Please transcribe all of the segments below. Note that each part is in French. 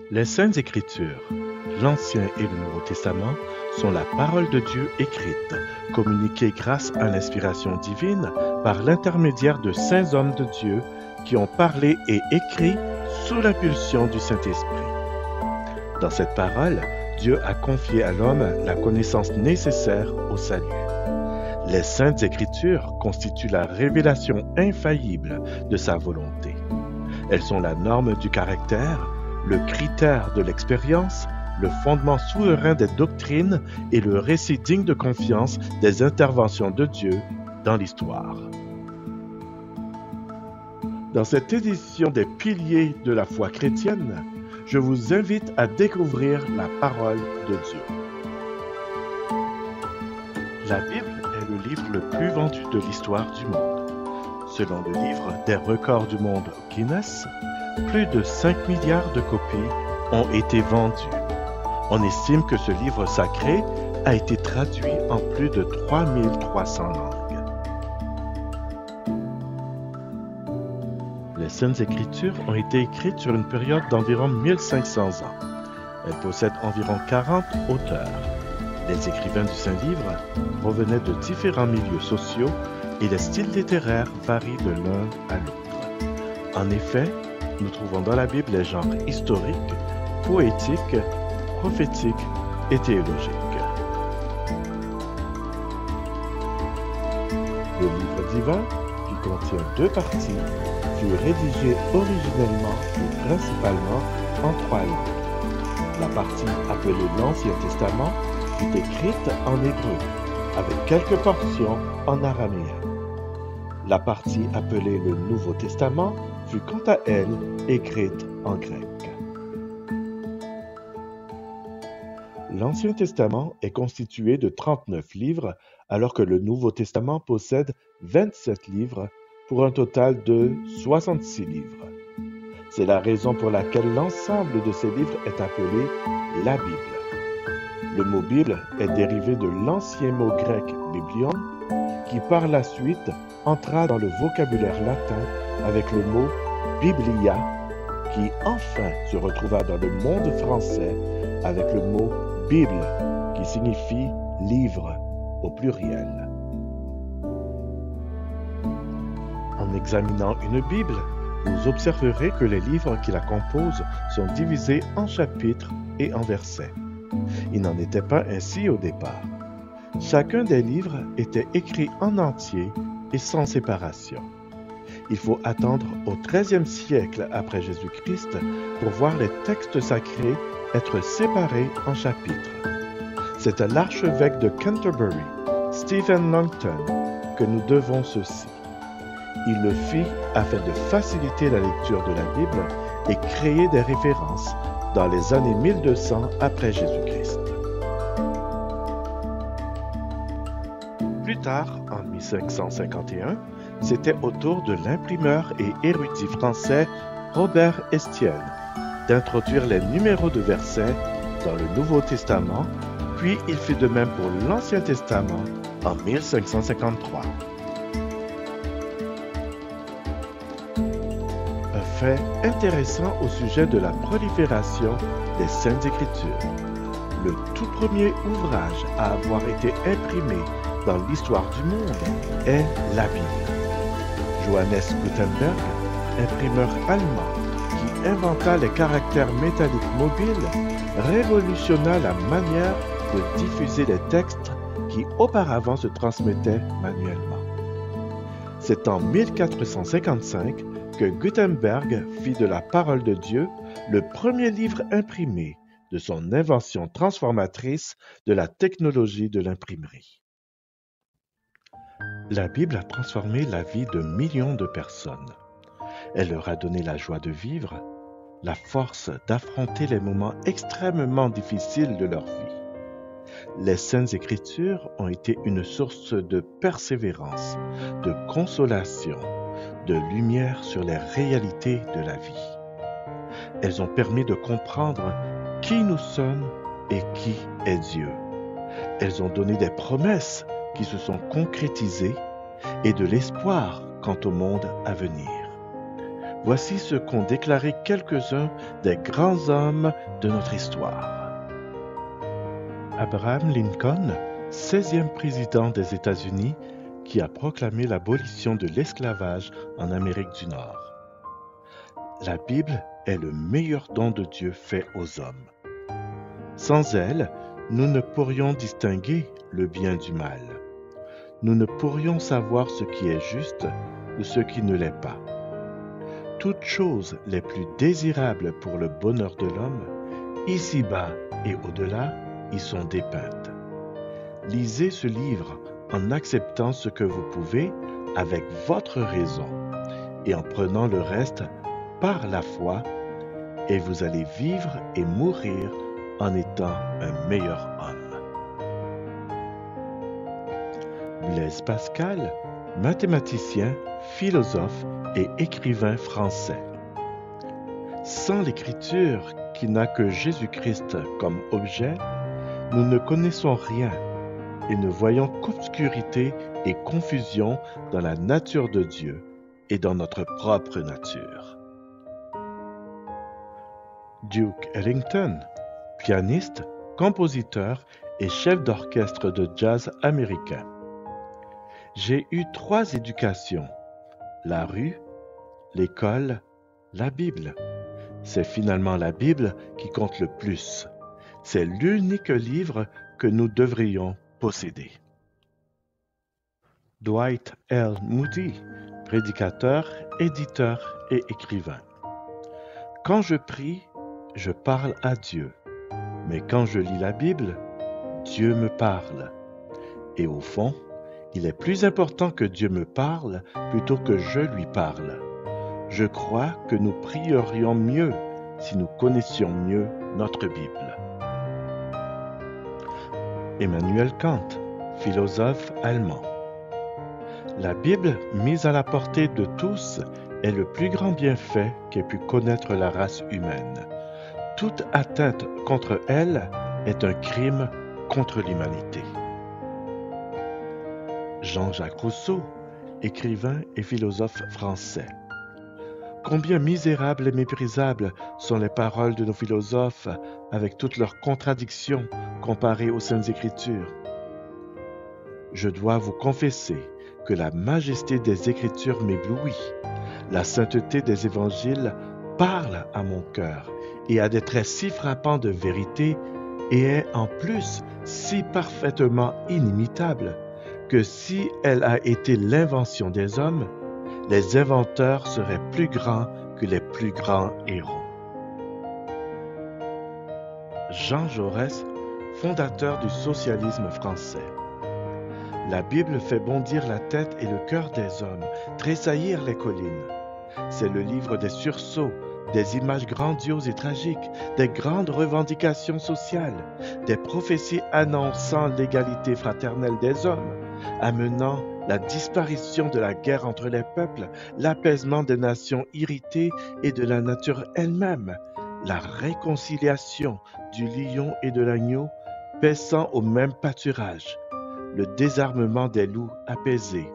Les Saintes Écritures, l'Ancien et le Nouveau Testament, sont la parole de Dieu écrite, communiquée grâce à l'inspiration divine par l'intermédiaire de saints hommes de Dieu qui ont parlé et écrit sous l'impulsion du Saint-Esprit. Dans cette parole, Dieu a confié à l'homme la connaissance nécessaire au salut. Les Saintes Écritures constituent la révélation infaillible de sa volonté. Elles sont la norme du caractère, le critère de l'expérience, le fondement souverain des doctrines et le récit digne de confiance des interventions de Dieu dans l'histoire. Dans cette édition des piliers de la foi chrétienne, je vous invite à découvrir la parole de Dieu. La Bible est le livre le plus vendu de l'histoire du monde. Selon le livre des records du monde Guinness, plus de 5 milliards de copies ont été vendues. On estime que ce livre sacré a été traduit en plus de 3300 langues. Les Saintes Écritures ont été écrites sur une période d'environ 1500 ans. Elles possèdent environ 40 auteurs. Les écrivains du Saint-Livre provenaient de différents milieux sociaux et les styles littéraires varient de l'un à l'autre. En effet, nous trouvons dans la Bible les genres historiques, poétiques, prophétiques et théologiques. Le livre divin, qui contient 2 parties, fut rédigé originellement et principalement en 3 langues. La partie appelée l'Ancien Testament fut écrite en hébreu, avec quelques portions en araméen. La partie appelée le Nouveau Testament fut quant à elle écrite en grec. L'Ancien Testament est constitué de 39 livres, alors que le Nouveau Testament possède 27 livres, pour un total de 66 livres. C'est la raison pour laquelle l'ensemble de ces livres est appelé la Bible. Le mot Bible est dérivé de l'ancien mot grec biblion, qui par la suite entra dans le vocabulaire latin avec le mot biblia, qui enfin se retrouva dans le monde français avec le mot Bible, qui signifie livre au pluriel. En examinant une Bible, vous observerez que les livres qui la composent sont divisés en chapitres et en versets. Il n'en était pas ainsi au départ. Chacun des livres était écrit en entier et sans séparation. Il faut attendre au XIIIe siècle après Jésus-Christ pour voir les textes sacrés être séparés en chapitres. C'est à l'archevêque de Canterbury, Stephen Langton, que nous devons ceci. Il le fit afin de faciliter la lecture de la Bible et créer des références dans les années 1200 après Jésus-Christ. Plus tard, en 1551, c'était au tour de l'imprimeur et érudit français Robert Estienne d'introduire les numéros de versets dans le Nouveau Testament, puis il fit de même pour l'Ancien Testament en 1553. Un fait intéressant au sujet de la prolifération des Saintes Écritures. Le tout premier ouvrage à avoir été imprimé dans l'histoire du monde est la Bible. Johannes Gutenberg, imprimeur allemand qui inventa les caractères métalliques mobiles, révolutionna la manière de diffuser les textes qui auparavant se transmettaient manuellement. C'est en 1455 que Gutenberg fit de la parole de Dieu le premier livre imprimé de son invention transformatrice de la technologie de l'imprimerie. La Bible a transformé la vie de millions de personnes. Elle leur a donné la joie de vivre, la force d'affronter les moments extrêmement difficiles de leur vie. Les Saintes Écritures ont été une source de persévérance, de consolation, de lumière sur les réalités de la vie. Elles ont permis de comprendre qui nous sommes et qui est Dieu. Elles ont donné des promesses qui se sont concrétisées et de l'espoir quant au monde à venir. voici ce qu'ont déclaré quelques-uns des grands hommes de notre histoire. Abraham Lincoln, 16e président des États-Unis, qui a proclamé l'abolition de l'esclavage en Amérique du Nord. La Bible est le meilleur don de Dieu fait aux hommes. Sans elle, nous ne pourrions distinguer le bien du mal. Nous ne pourrions savoir ce qui est juste ou ce qui ne l'est pas. Toutes choses les plus désirables pour le bonheur de l'homme, ici-bas et au-delà, y sont dépeintes. Lisez ce livre en acceptant ce que vous pouvez avec votre raison et en prenant le reste par la foi, et vous allez vivre et mourir en étant un meilleur homme. Blaise Pascal, mathématicien, philosophe et écrivain français. Sans l'écriture qui n'a que Jésus-Christ comme objet, nous ne connaissons rien et ne voyons qu'obscurité et confusion dans la nature de Dieu et dans notre propre nature. Duke Ellington, pianiste, compositeur et chef d'orchestre de jazz américain. J'ai eu 3 éducations, la rue, l'école, la Bible. C'est finalement la Bible qui compte le plus. C'est l'unique livre que nous devrions posséder. Dwight L. Moody, prédicateur, éditeur et écrivain. Quand je prie, je parle à Dieu, mais quand je lis la Bible, Dieu me parle. Et au fond, il est plus important que Dieu me parle plutôt que je lui parle. Je crois que nous prierions mieux si nous connaissions mieux notre Bible. Emmanuel Kant, philosophe allemand. La Bible, mise à la portée de tous, est le plus grand bienfait qu'ait pu connaître la race humaine. Toute atteinte contre elle est un crime contre l'humanité. Jean-Jacques Rousseau, écrivain et philosophe français. Combien misérables et méprisables sont les paroles de nos philosophes avec toutes leurs contradictions comparées aux Saintes Écritures. Je dois vous confesser que la majesté des Écritures m'éblouit. La sainteté des Évangiles parle à mon cœur et a des traits si frappants de vérité et est en plus si parfaitement inimitable que si elle a été l'invention des hommes, les inventeurs seraient plus grands que les plus grands héros. Jean Jaurès, fondateur du socialisme français. La Bible fait bondir la tête et le cœur des hommes, tressaillir les collines. C'est le livre des sursauts, des images grandioses et tragiques, des grandes revendications sociales, des prophéties annonçant l'égalité fraternelle des hommes, amenant la disparition de la guerre entre les peuples, l'apaisement des nations irritées et de la nature elle-même, la réconciliation du lion et de l'agneau, paissant au même pâturage, le désarmement des loups apaisés.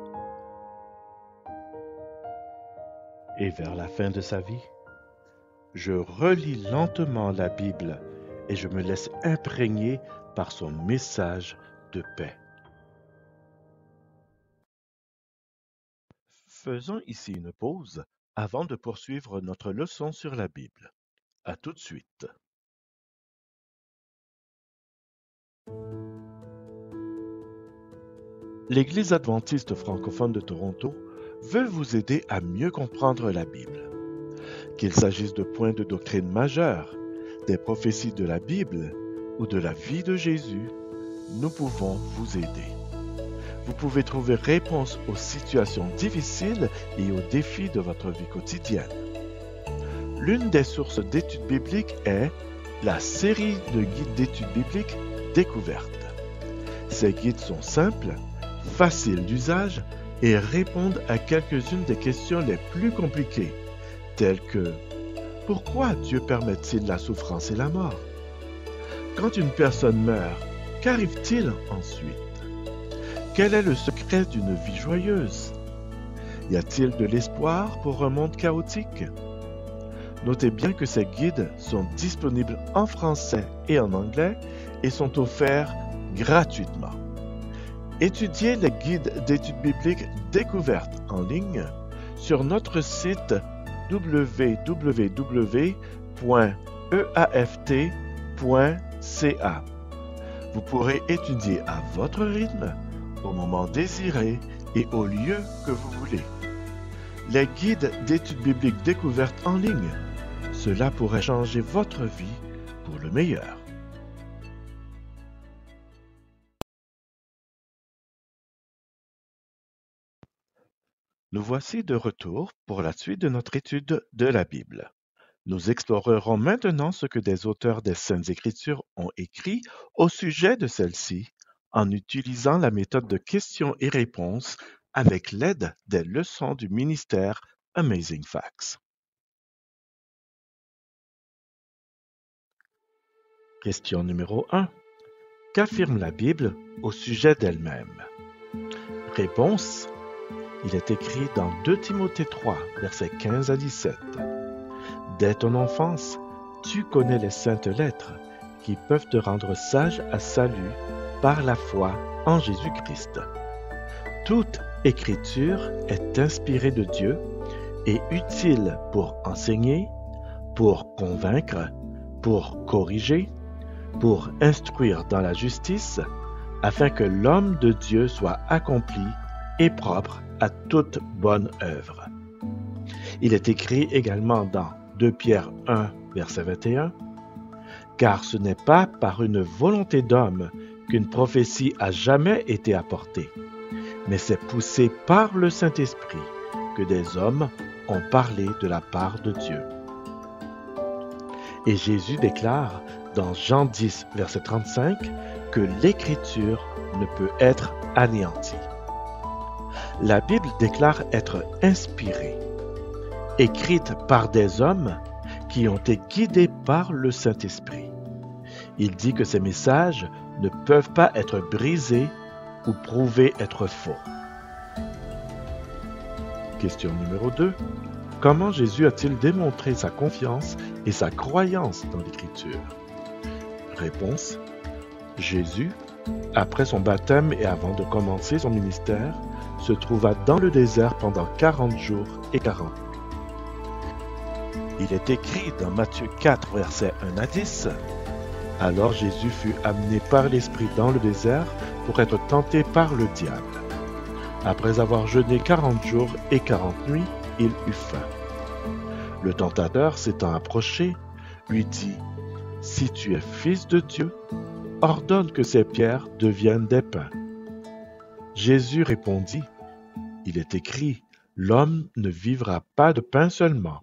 Et vers la fin de sa vie, je relis lentement la Bible et je me laisse imprégner par son message de paix. Faisons ici une pause avant de poursuivre notre leçon sur la Bible. À tout de suite. L'Église adventiste francophone de Toronto veut vous aider à mieux comprendre la Bible. Qu'il s'agisse de points de doctrine majeurs, des prophéties de la Bible ou de la vie de Jésus, nous pouvons vous aider. Vous pouvez trouver réponse aux situations difficiles et aux défis de votre vie quotidienne. L'une des sources d'études bibliques est la série de guides d'études bibliques Découvertes. Ces guides sont simples, faciles d'usage et répondent à quelques-unes des questions les plus compliquées, telles que « Pourquoi Dieu permet-il la souffrance et la mort? Quand une personne meurt, qu'arrive-t-il ensuite? Quel est le secret d'une vie joyeuse? Y a-t-il de l'espoir pour un monde chaotique? Notez bien que ces guides sont disponibles en français et en anglais et sont offerts gratuitement. Étudiez les guides d'études bibliques découvertes en ligne sur notre site www.eaft.ca. Vous pourrez étudier à votre rythme, au moment désiré et au lieu que vous voulez. Les guides d'études bibliques découvertes en ligne, cela pourrait changer votre vie pour le meilleur. Nous voici de retour pour la suite de notre étude de la Bible. Nous explorerons maintenant ce que des auteurs des Saintes Écritures ont écrit au sujet de celle-ci en utilisant la méthode de questions et réponses avec l'aide des leçons du ministère Amazing Facts. Question numéro 1. Qu'affirme la Bible au sujet d'elle-même? Réponse. Il est écrit dans 2 Timothée 3, versets 15 à 17. Dès ton enfance, tu connais les saintes lettres qui peuvent te rendre sage à salut par la foi en Jésus-Christ. Toute écriture est inspirée de Dieu et utile pour enseigner, pour convaincre, pour corriger, pour instruire dans la justice, afin que l'homme de Dieu soit accompli et propre à toute bonne œuvre. Il est écrit également dans 2 Pierre 1, verset 21, « Car ce n'est pas par une volonté d'homme qu'une prophétie a jamais été apportée, mais c'est poussé par le Saint-Esprit que des hommes ont parlé de la part de Dieu. » Et Jésus déclare dans Jean 10, verset 35, que l'Écriture ne peut être anéantie. La Bible déclare être inspirée, écrite par des hommes qui ont été guidés par le Saint-Esprit. Il dit que ces messages ne peuvent pas être brisés ou prouvés être faux. Question numéro 2. Comment Jésus a-t-il démontré sa confiance et sa croyance dans l'Écriture? Réponse. Jésus, après son baptême et avant de commencer son ministère, se trouva dans le désert pendant 40 jours et 40 nuits. Il est écrit dans Matthieu 4, versets 1 à 10, « Alors Jésus fut amené par l'Esprit dans le désert pour être tenté par le diable. Après avoir jeûné 40 jours et 40 nuits, il eut faim. Le tentateur, s'étant approché, lui dit, « Si tu es fils de Dieu, ordonne que ces pierres deviennent des pains. » Jésus répondit, « Il est écrit, l'homme ne vivra pas de pain seulement,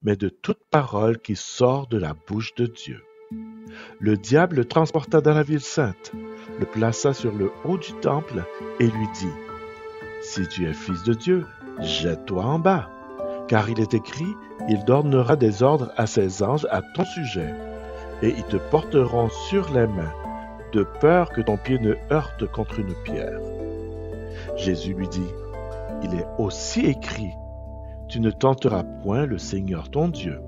mais de toute parole qui sort de la bouche de Dieu. » Le diable le transporta dans la ville sainte, le plaça sur le haut du temple et lui dit, « Si tu es fils de Dieu, jette-toi en bas, car il est écrit, il donnera des ordres à ses anges à ton sujet, et ils te porteront sur les mains, de peur que ton pied ne heurte contre une pierre. » Jésus lui dit, « Il est aussi écrit, tu ne tenteras point le Seigneur ton Dieu. »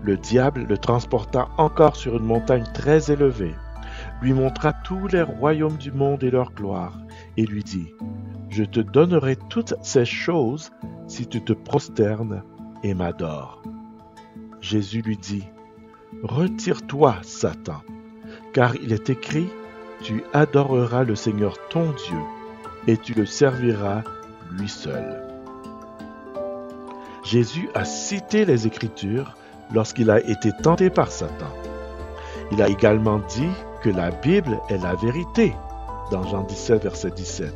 Le diable le transporta encore sur une montagne très élevée, lui montra tous les royaumes du monde et leur gloire, et lui dit, « Je te donnerai toutes ces choses si tu te prosternes et m'adores. » Jésus lui dit, « Retire-toi, Satan, car il est écrit, tu adoreras le Seigneur ton Dieu, et tu le serviras lui seul. » Jésus a cité les Écritures lorsqu'il a été tenté par Satan. Il a également dit que la Bible est la vérité, dans Jean 17, verset 17.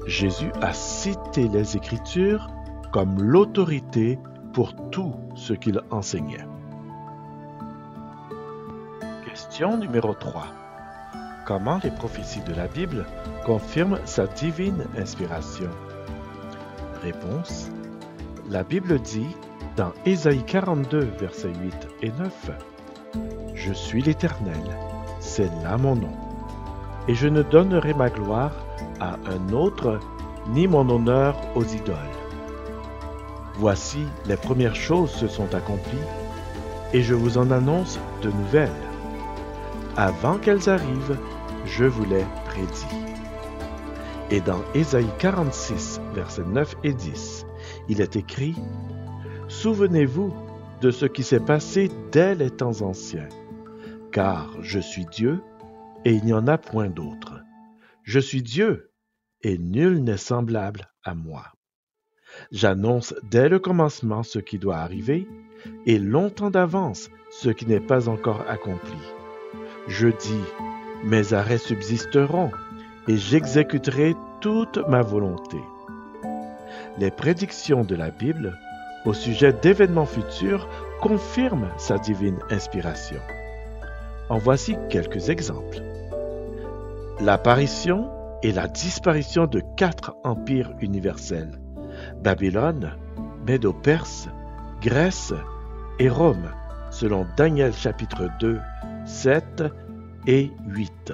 Jésus a cité les Écritures comme l'autorité pour tout ce qu'il enseignait. Question numéro 3. Comment les prophéties de la Bible confirment sa divine inspiration? Réponse. La Bible dit dans Ésaïe 42, versets 8 et 9, « Je suis l'Éternel, c'est là mon nom, et je ne donnerai ma gloire à un autre, ni mon honneur aux idoles. » Voici, les premières choses se sont accomplies, et je vous en annonce de nouvelles. Avant qu'elles arrivent, je vous les prédis. Et dans Ésaïe 46, versets 9 et 10, il est écrit « Souvenez-vous de ce qui s'est passé dès les temps anciens, car je suis Dieu, et il n'y en a point d'autre. Je suis Dieu, et nul n'est semblable à moi. J'annonce dès le commencement ce qui doit arriver, et longtemps d'avance ce qui n'est pas encore accompli. Je dis, mes arrêts subsisteront, et j'exécuterai toute ma volonté. » Les prédictions de la Bible au sujet d'événements futurs confirment sa divine inspiration. En voici quelques exemples. L'apparition et la disparition de 4 empires universels: Babylone, Médo-Perse, Grèce et Rome, selon Daniel chapitre 2, 7 et 8.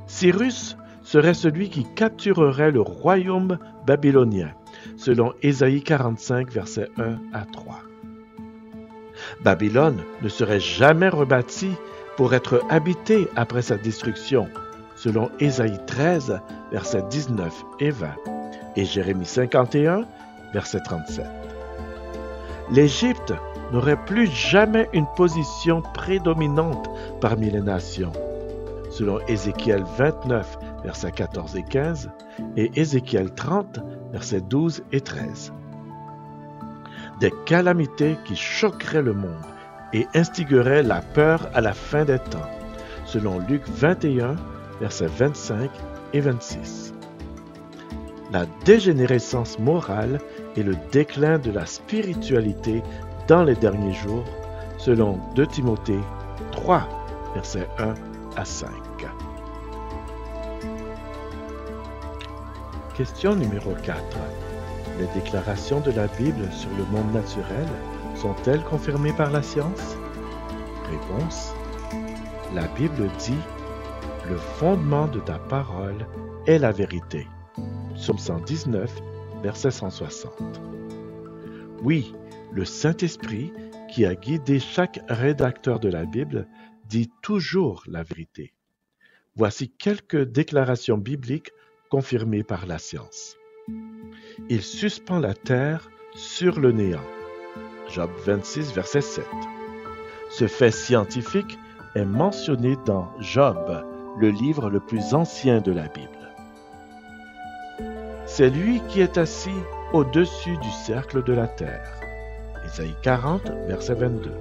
Cyrus serait celui qui capturerait le royaume babylonien, selon Ésaïe 45, versets 1 à 3. Babylone ne serait jamais rebâtie pour être habitée après sa destruction, selon Ésaïe 13, versets 19 et 20, et Jérémie 51, verset 37. L'Égypte n'aurait plus jamais une position prédominante parmi les nations, selon Ézéchiel 29, versets 14 et 15, et Ézéchiel 30, versets 12 et 13. Des calamités qui choqueraient le monde et instigueraient la peur à la fin des temps, selon Luc 21, versets 25 et 26. La dégénérescence morale et le déclin de la spiritualité dans les derniers jours, selon 2 Timothée 3, versets 1 à 5. Question numéro 4. Les déclarations de la Bible sur le monde naturel sont-elles confirmées par la science? Réponse. La Bible dit « Le fondement de ta parole est la vérité ». Psaume 119, verset 160. Oui, le Saint-Esprit, qui a guidé chaque rédacteur de la Bible, dit toujours la vérité. Voici quelques déclarations bibliques confirmées par la science. Il suspend la terre sur le néant. Job 26, verset 7. Ce fait scientifique est mentionné dans Job, le livre le plus ancien de la Bible. C'est lui qui est assis au-dessus du cercle de la terre. Ésaïe 40, verset 22.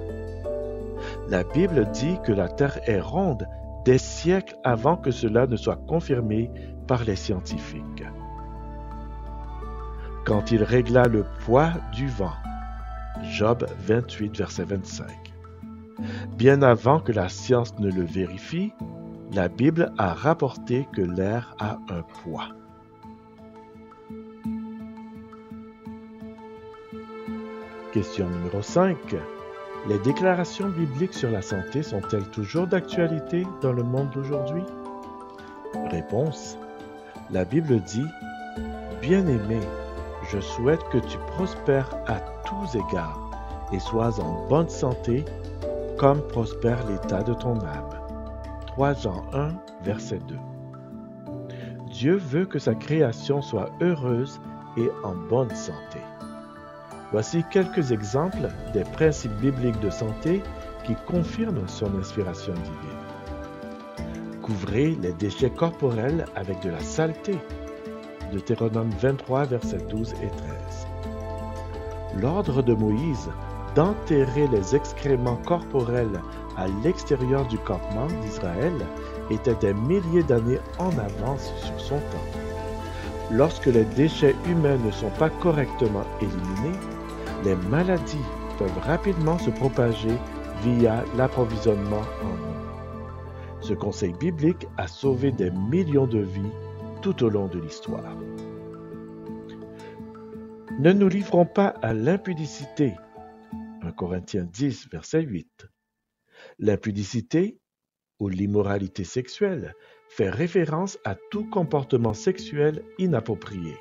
La Bible dit que la terre est ronde des siècles avant que cela ne soit confirmé par les scientifiques. Quand il régla le poids du vent, Job 28, verset 25. Bien avant que la science ne le vérifie, la Bible a rapporté que l'air a un poids. Question numéro 5. Les déclarations bibliques sur la santé sont-elles toujours d'actualité dans le monde d'aujourd'hui? Réponse. La Bible dit « Bien-aimé, je souhaite que tu prospères à tous égards et sois en bonne santé comme prospère l'état de ton âme. » 3 Jean 1, verset 2. Dieu veut que sa création soit heureuse et en bonne santé. Voici quelques exemples des principes bibliques de santé qui confirment son inspiration divine. Couvrez les déchets corporels avec de la saleté. Deutéronome 23, versets 12 et 13. L'ordre de Moïse d'enterrer les excréments corporels à l'extérieur du campement d'Israël était des milliers d'années en avance sur son temps. Lorsque les déchets humains ne sont pas correctement éliminés, les maladies peuvent rapidement se propager via l'approvisionnement en eau. Ce conseil biblique a sauvé des millions de vies tout au long de l'histoire. Ne nous livrons pas à l'impudicité. 1 Corinthiens 10, verset 8. L'impudicité, ou l'immoralité sexuelle, fait référence à tout comportement sexuel inapproprié.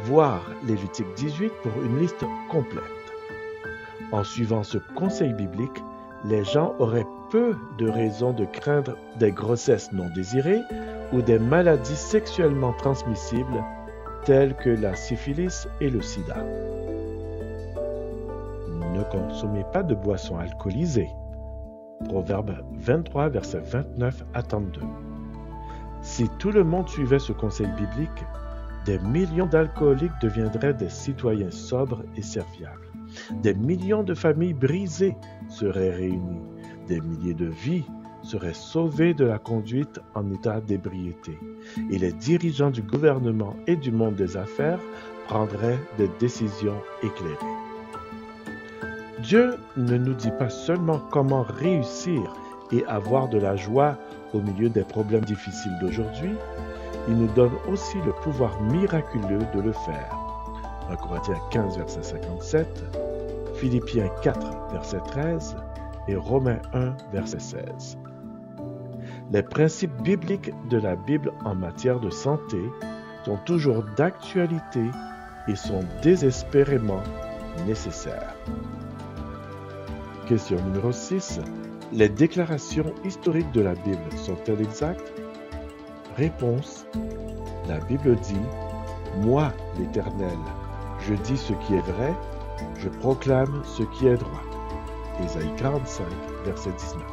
voir Lévitique 18 pour une liste complète. En suivant ce conseil biblique, les gens auraient peu de raisons de craindre des grossesses non désirées ou des maladies sexuellement transmissibles telles que la syphilis et le sida. Ne consommez pas de boissons alcoolisées. Proverbe 23, versets 29 à 32. Si tout le monde suivait ce conseil biblique, des millions d'alcooliques deviendraient des citoyens sobres et serviables. Des millions de familles brisées seraient réunies. Des milliers de vies seraient sauvées de la conduite en état d'ébriété. Et les dirigeants du gouvernement et du monde des affaires prendraient des décisions éclairées. Dieu ne nous dit pas seulement comment réussir et avoir de la joie au milieu des problèmes difficiles d'aujourd'hui, il nous donne aussi le pouvoir miraculeux de le faire. 1 Corinthiens 15, verset 57, Philippiens 4, verset 13 et Romains 1, verset 16. Les principes bibliques de la Bible en matière de santé sont toujours d'actualité et sont désespérément nécessaires. Question numéro 6. Les déclarations historiques de la Bible sont-elles exactes? Réponse. La Bible dit « Moi, l'Éternel, je dis ce qui est vrai, je proclame ce qui est droit. » Ésaïe 45, verset 19.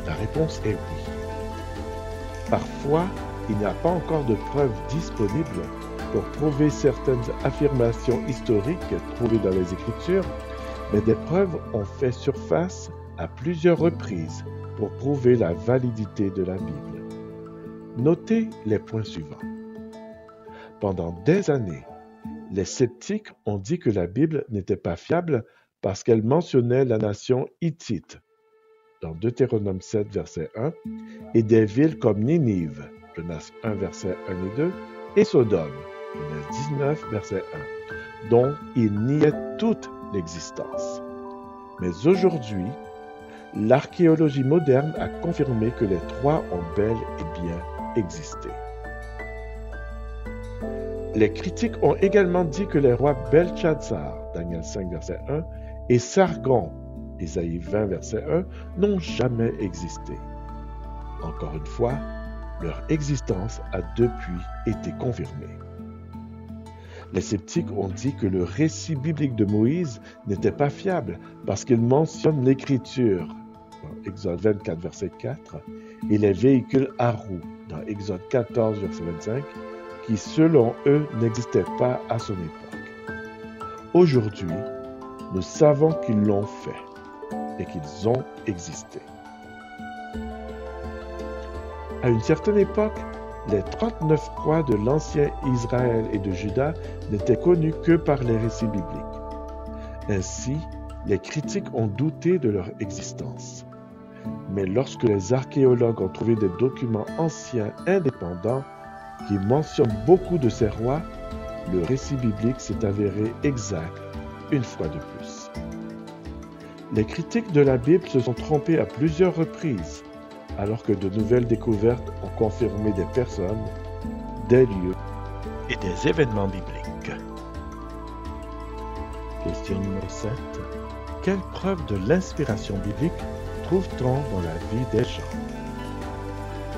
La réponse est oui. Parfois, il n'y a pas encore de preuves disponibles pour prouver certaines affirmations historiques trouvées dans les Écritures, mais des preuves ont fait surface à plusieurs reprises pour prouver la validité de la Bible. Notez les points suivants. Pendant des années, les sceptiques ont dit que la Bible n'était pas fiable parce qu'elle mentionnait la nation hittite, dans Deutéronome 7, verset 1, et des villes comme Ninive, Genèse 1, verset 1 et 2, et Sodome, Genèse 19, verset 1, dont il niait toute l'existence. Mais aujourd'hui, l'archéologie moderne a confirmé que les trois ont bel et bien existé. Les critiques ont également dit que les rois Belshazzar, Daniel 5, verset 1, et Sargon, Ésaïe 20, verset 1, n'ont jamais existé. Encore une fois, leur existence a depuis été confirmée. Les sceptiques ont dit que le récit biblique de Moïse n'était pas fiable parce qu'il mentionne l'écriture, dans Exode 24, verset 4, et les véhicules à roues, dans Exode 14, verset 25, qui, selon eux, n'existaient pas à son époque. Aujourd'hui, nous savons qu'ils l'ont fait et qu'ils ont existé. À une certaine époque, les 39 rois de l'ancien Israël et de Juda n'étaient connus que par les récits bibliques. Ainsi, les critiques ont douté de leur existence. Mais lorsque les archéologues ont trouvé des documents anciens indépendants qui mentionnent beaucoup de ces rois, le récit biblique s'est avéré exact une fois de plus. Les critiques de la Bible se sont trompés à plusieurs reprises, alors que de nouvelles découvertes ont confirmé des personnes, des lieux et des événements bibliques. Question numéro 7. Quelle preuve de l'inspiration biblique trouve-t-on dans la vie des gens?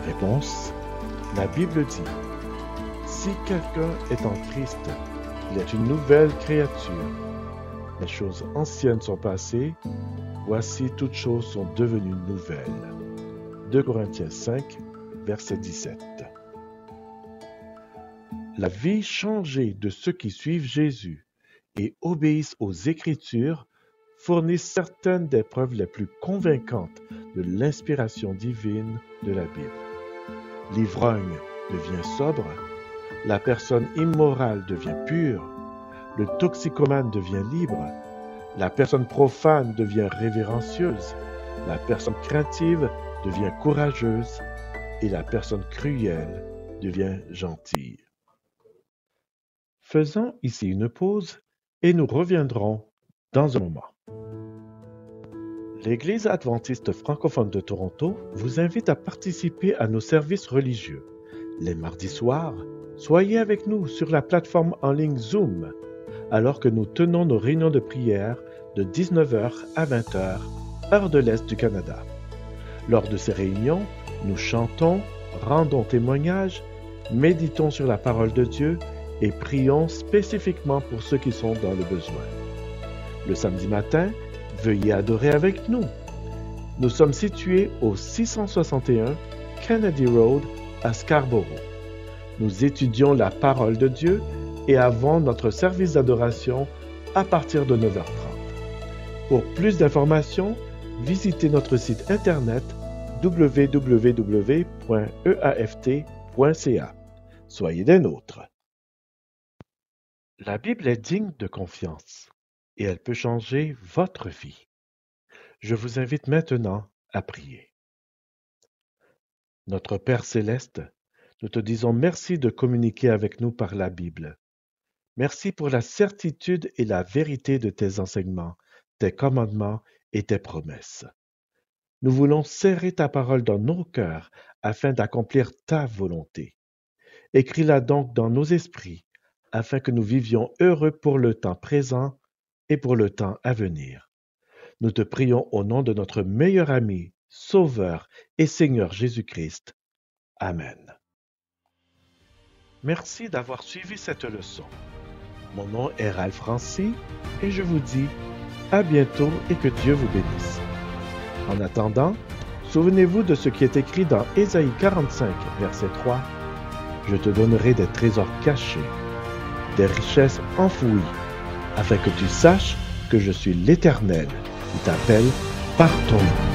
Réponse. La Bible dit « Si quelqu'un est en Christ, il est une nouvelle créature. Les choses anciennes sont passées, voici toutes choses sont devenues nouvelles. » 2 Corinthiens 5, verset 17. La vie changée de ceux qui suivent Jésus et obéissent aux Écritures fournit certaines des preuves les plus convaincantes de l'inspiration divine de la Bible. L'ivrogne devient sobre, la personne immorale devient pure, le toxicomane devient libre, la personne profane devient révérencieuse, la personne craintive devient courageuse et la personne cruelle devient gentille. Faisons ici une pause et nous reviendrons dans un moment. L'Église adventiste francophone de Toronto vous invite à participer à nos services religieux les mardis soirs Soyez avec nous sur la plateforme en ligne Zoom, alors que nous tenons nos réunions de prière de 19h à 20h, heure de l'Est du Canada. Lors de ces réunions, nous chantons, rendons témoignage, méditons sur la parole de Dieu et prions spécifiquement pour ceux qui sont dans le besoin. Le samedi matin, veuillez adorer avec nous. Nous sommes situés au 661 Kennedy Road à Scarborough. Nous étudions la parole de Dieu et avons notre service d'adoration à partir de 9h30. Pour plus d'informations, visitez notre site internet www.eaft.ca. Soyez des nôtres. La Bible est digne de confiance et elle peut changer votre vie. Je vous invite maintenant à prier. Notre Père céleste, nous te disons merci de communiquer avec nous par la Bible. Merci pour la certitude et la vérité de tes enseignements, tes commandements et tes promesses. Nous voulons serrer ta parole dans nos cœurs afin d'accomplir ta volonté. Écris-la donc dans nos esprits afin que nous vivions heureux pour le temps présent et pour le temps à venir. Nous te prions au nom de notre meilleur ami, Sauveur et Seigneur Jésus-Christ. Amen. Merci d'avoir suivi cette leçon. Mon nom est Ralph Francy et je vous dis à bientôt et que Dieu vous bénisse. En attendant, souvenez-vous de ce qui est écrit dans Ésaïe 45, verset 3. Je te donnerai des trésors cachés, des richesses enfouies, afin que tu saches que je suis l'Éternel qui t'appelle par ton nom.